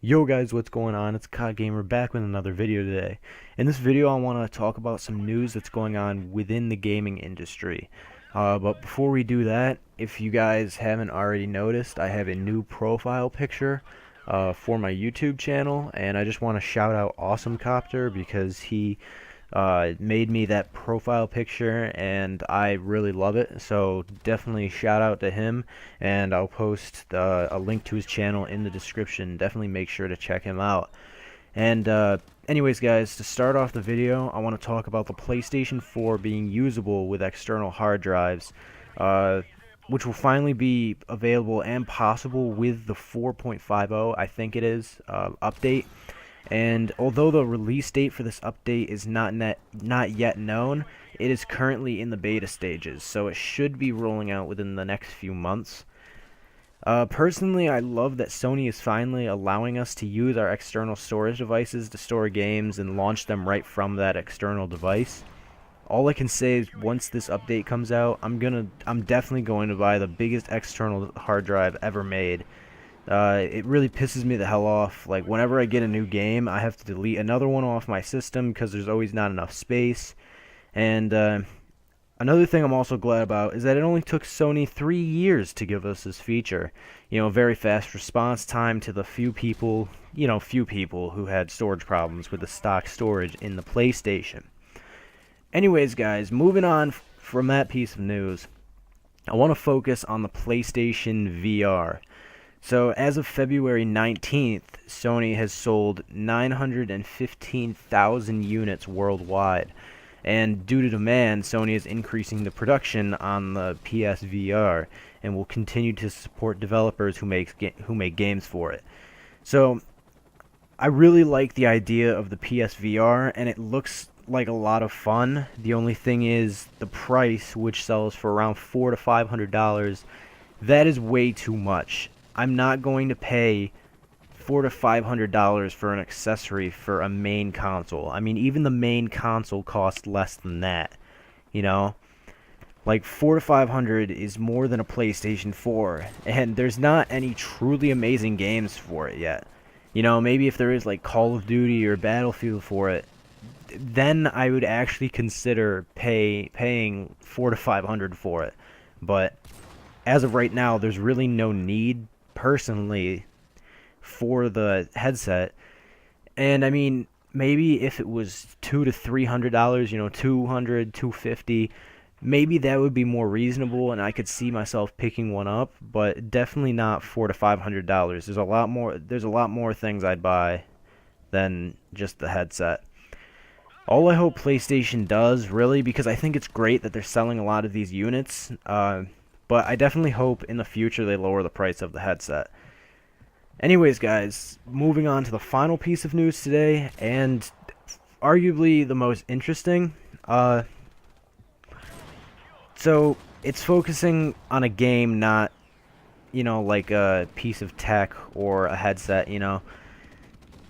Yo guys, what's going on? It's COD Gamer back with another video today. In this video I want to talk about some news that's going on within the gaming industry. But before we do that, if you guys haven't already noticed, I have a new profile picture for my YouTube channel, and I just want to shout out Awesome Copter because he made me that profile picture and I really love it. So definitely shout out to him, and I'll post a link to his channel in the description. Definitely make sure to check him out. And anyways guys, to start off the video, I want to talk about the PlayStation 4 being usable with external hard drives, which will finally be available and possible with the 4.50, I think it is, update. And although the release date for this update is not yet known, it is currently in the beta stages, so it should be rolling out within the next few months. Personally, I love that Sony is finally allowing us to use our external storage devices to store games and launch them right from that external device. All I can say is once this update comes out, I'm definitely going to buy the biggest external hard drive ever made. It really pisses me the hell off. Like, whenever I get a new game, I have to delete another one off my system because there's always not enough space. And another thing I'm also glad about is that it only took Sony 3 years to give us this feature. You know, very fast response time to the few people who had storage problems with the stock storage in the PlayStation. Anyways, guys, moving on from that piece of news, I want to focus on the PlayStation VR. So as of February 19th, Sony has sold 915,000 units worldwide. And due to demand, Sony is increasing the production on the PSVR and will continue to support developers who make games for it. So I really like the idea of the PSVR, and it looks like a lot of fun. The only thing is the price, which sells for around $400 to $500. That is way too much. I'm not going to pay $400 to $500 for an accessory for a main console. I mean, even the main console costs less than that. You know, like $400 to $500 is more than a PlayStation 4, and there's not any truly amazing games for it yet. You know, maybe if there is like Call of Duty or Battlefield for it, then I would actually consider paying $400 to $500 for it. But as of right now, there's really no need personally for the headset. And I mean, maybe if it was $200 to $300, you know, $200, $250, maybe that would be more reasonable and I could see myself picking one up, but definitely not $400 to $500. There's a lot more things I'd buy than just the headset. All I hope PlayStation does, really, because I think it's great that they're selling a lot of these units, but I definitely hope in the future they lower the price of the headset. Anyways, guys, moving on to the final piece of news today, and arguably the most interesting. So it's focusing on a game, not, you know, like a piece of tech or a headset, you know.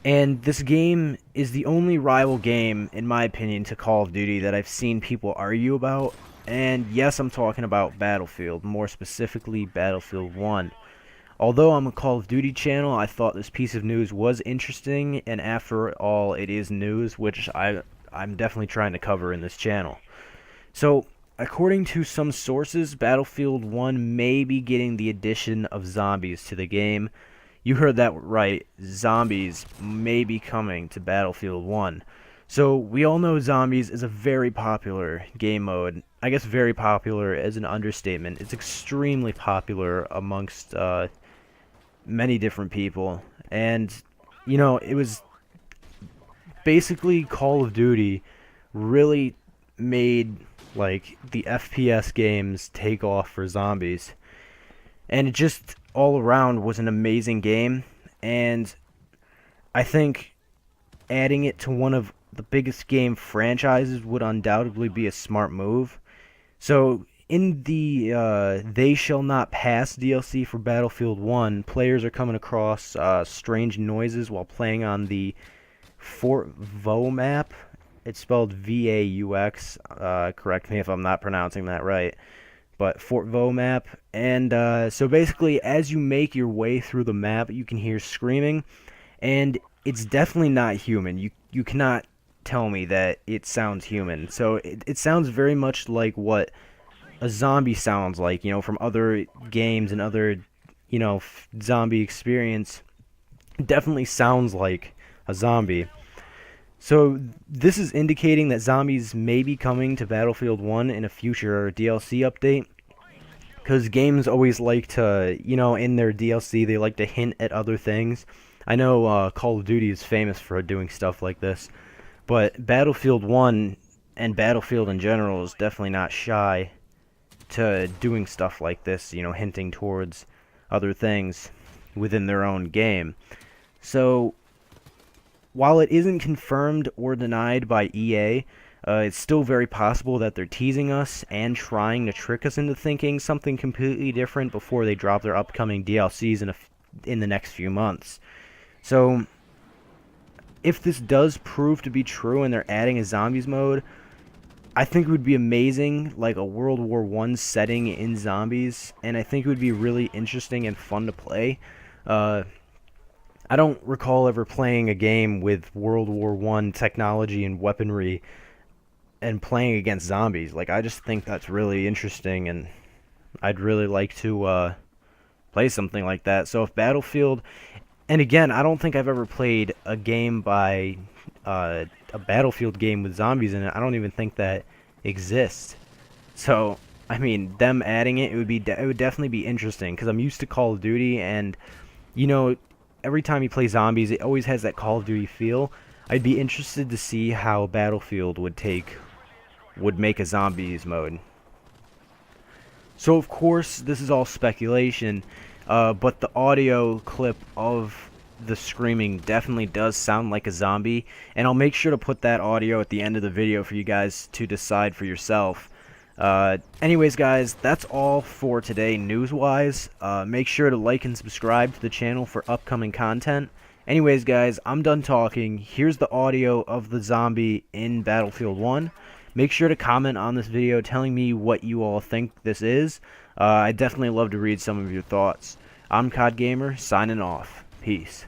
And this game is the only rival game, in my opinion, to Call of Duty that I've seen people argue about. And yes, I'm talking about Battlefield, more specifically Battlefield 1. Although I'm a Call of Duty channel, I thought this piece of news was interesting, and after all, it is news, which I'm definitely trying to cover in this channel. So, according to some sources, Battlefield 1 may be getting the addition of zombies to the game. You heard that right, zombies may be coming to Battlefield 1. So, we all know zombies is a very popular game mode. I guess very popular is an understatement. It's extremely popular amongst many different people. And, you know, it was basically Call of Duty really made, like, the FPS games take off for zombies. And it just all around was an amazing game. And I think adding it to one of the biggest game franchises would undoubtedly be a smart move. So, in the They Shall Not Pass DLC for Battlefield 1, players are coming across strange noises while playing on the Fort Vaux map. It's spelled V-A-U-X. Correct me if I'm not pronouncing that right. But Fort Vaux map. And so basically, as you make your way through the map, you can hear screaming. and it's definitely not human. You cannot tell me that it sounds human. So it sounds very much like what a zombie sounds like, from other games and other, zombie experience. It definitely sounds like a zombie. So this is indicating that zombies may be coming to Battlefield 1 in a future DLC update. Because games always like to, in their DLC, they like to hint at other things. I know Call of Duty is famous for doing stuff like this, but Battlefield 1 and Battlefield in general is definitely not shy to doing stuff like this, hinting towards other things within their own game. So, while it isn't confirmed or denied by EA, it's still very possible that they're teasing us and trying to trick us into thinking something completely different before they drop their upcoming DLCs in the next few months. So, if this does prove to be true and they're adding a zombies mode, I think it would be amazing, like a World War I setting in zombies, and I think it would be really interesting and fun to play. I don't recall ever playing a game with World War I technology and weaponry and playing against zombies. Like, I just think that's really interesting, and I'd really like to play something like that. So if Battlefield, and again, I don't think I've ever played a game by a Battlefield game with zombies in it. I don't even think that exists. So, I mean, them adding it, it would definitely be interesting, because I'm used to Call of Duty, and every time you play zombies, it always has that Call of Duty feel. I'd be interested to see how Battlefield would make a zombies mode. So of course, this is all speculation, but the audio clip of the screaming definitely does sound like a zombie, and I'll make sure to put that audio at the end of the video for you guys to decide for yourself. Anyways, guys, that's all for today news-wise. Make sure to like and subscribe to the channel for upcoming content. Anyways, guys, I'm done talking. Here's the audio of the zombie in Battlefield 1. Make sure to comment on this video telling me what you all think this is. I'd definitely love to read some of your thoughts. I'm COD Gamer, signing off. Peace.